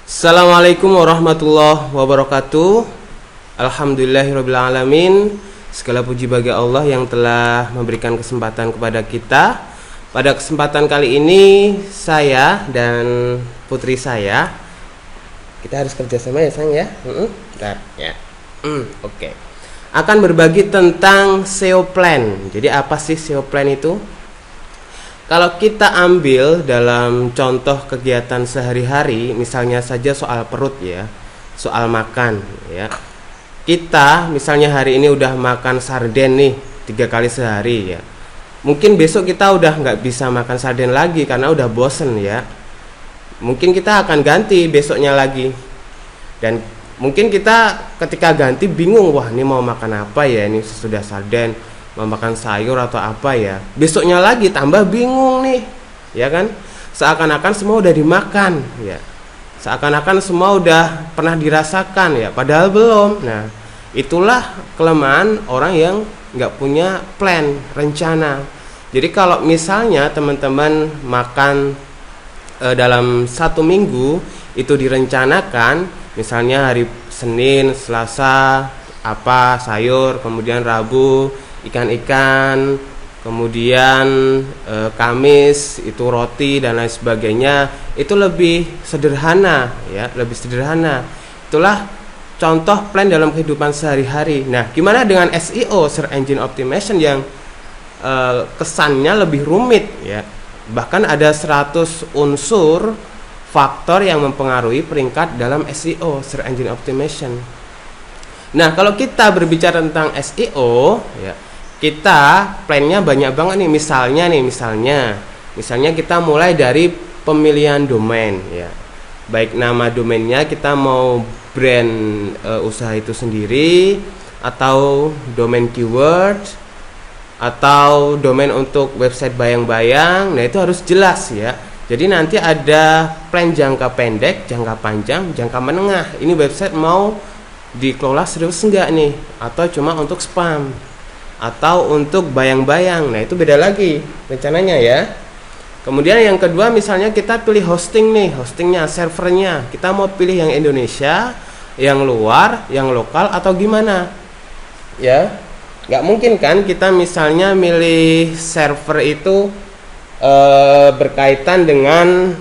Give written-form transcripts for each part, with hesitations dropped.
Assalamualaikum warahmatullahi wabarakatuh. Alhamdulillahirabbil alamin. Segala puji bagi Allah yang telah memberikan kesempatan kepada kita. Pada kesempatan kali ini saya dan putri saya, kita harus kerjasama ya sayang ya. Bentar ya. Oke. Akan berbagi tentang SEO plan. Jadi apa sih SEO plan itu? Kalau kita ambil dalam contoh kegiatan sehari-hari, misalnya saja soal perut ya, soal makan ya. Kita misalnya hari ini udah makan sarden nih 3 kali sehari ya. Mungkin besok kita udah nggak bisa makan sarden lagi karena udah bosen ya. Mungkin kita akan ganti besoknya lagi. Dan mungkin kita ketika ganti bingung, wah ini mau makan apa ya ini sesudah sarden. Mau makan sayur atau apa ya, besoknya lagi tambah bingung nih ya kan, seakan-akan semua udah dimakan ya, seakan-akan semua udah pernah dirasakan ya, padahal belum. Nah itulah kelemahan orang yang nggak punya plan, rencana. Jadi kalau misalnya teman-teman makan dalam 1 minggu itu direncanakan, misalnya hari Senin, Selasa apa sayur, kemudian Rabu ikan-ikan, kemudian Kamis itu roti dan lain sebagainya, itu lebih sederhana ya, lebih sederhana. Itulah contoh plan dalam kehidupan sehari-hari. Nah, gimana dengan SEO, Search Engine Optimization, yang kesannya lebih rumit ya. Bahkan ada 100 unsur faktor yang mempengaruhi peringkat dalam SEO, Search Engine Optimization. Nah, kalau kita berbicara tentang SEO ya, kita plannya banyak banget nih. Misalnya kita mulai dari pemilihan domain ya, baik nama domainnya kita mau brand usaha itu sendiri, atau domain keyword, atau domain untuk website bayang-bayang. Nah itu harus jelas ya. Jadi nanti ada plan jangka pendek, jangka panjang, jangka menengah. Ini website mau dikelola serius enggak nih, atau cuma untuk spam, atau untuk bayang-bayang. Nah itu beda lagi rencananya ya. Kemudian yang kedua, misalnya kita pilih hosting nih, hostingnya, servernya, kita mau pilih yang Indonesia, yang luar, yang lokal, atau gimana ya. Nggak mungkin kan kita misalnya milih server itu berkaitan dengan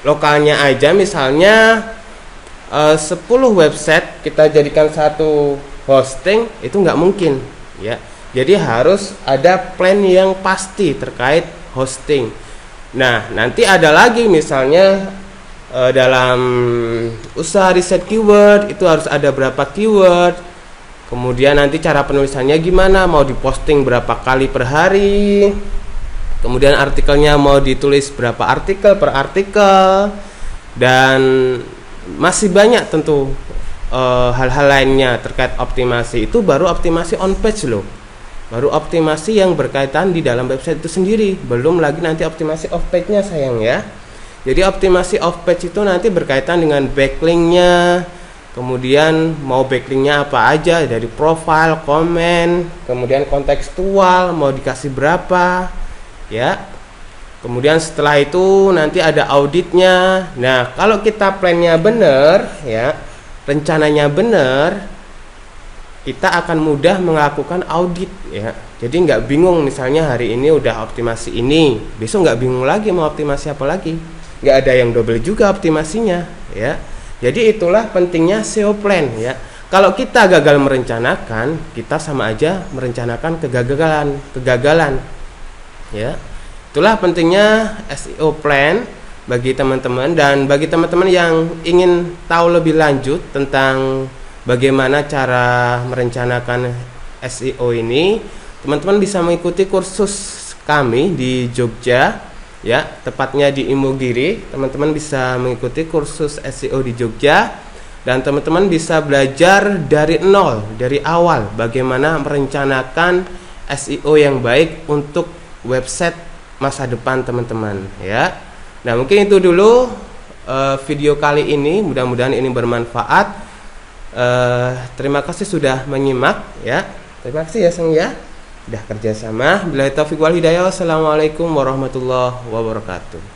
lokalnya aja. Misalnya 10 website kita jadikan satu hosting, itu nggak mungkin ya. Jadi harus ada plan yang pasti terkait hosting. Nah nanti ada lagi misalnya dalam usaha riset keyword itu harus ada berapa keyword. Kemudian nanti cara penulisannya gimana, mau diposting berapa kali per hari. Kemudian artikelnya mau ditulis berapa artikel per artikel. Dan masih banyak tentu hal-hal lainnya terkait optimasi. Itu baru optimasi on page loh, baru optimasi yang berkaitan di dalam website itu sendiri, belum lagi nanti optimasi off page nya sayang ya. Jadi optimasi off page itu nanti berkaitan dengan backlinknya, kemudian mau backlinknya apa aja, dari profile, komen, kemudian kontekstual mau dikasih berapa ya. Kemudian setelah itu nanti ada auditnya. Nah kalau kita plannya benar ya, rencananya benar, kita akan mudah melakukan audit ya. Jadi nggak bingung, misalnya hari ini udah optimasi ini, besok nggak bingung lagi mau optimasi apa lagi, nggak ada yang double juga optimasinya ya. Jadi itulah pentingnya SEO plan ya. Kalau kita gagal merencanakan, kita sama aja merencanakan kegagalan ya. Itulah pentingnya SEO plan bagi teman-teman. Dan bagi teman-teman yang ingin tahu lebih lanjut tentang bagaimana cara merencanakan SEO ini, teman-teman bisa mengikuti kursus kami di Jogja ya, tepatnya di Imogiri. Teman-teman bisa mengikuti kursus SEO di Jogja, dan teman-teman bisa belajar dari nol, dari awal, bagaimana merencanakan SEO yang baik untuk website masa depan teman-teman ya. Nah mungkin itu dulu video kali ini, mudah-mudahan ini bermanfaat. Terima kasih sudah menyimak ya. Terima kasih ya Sang ya, udah kerjasama. Billahi taufiq wal hidayah. Wassalamualaikum warahmatullahi wabarakatuh.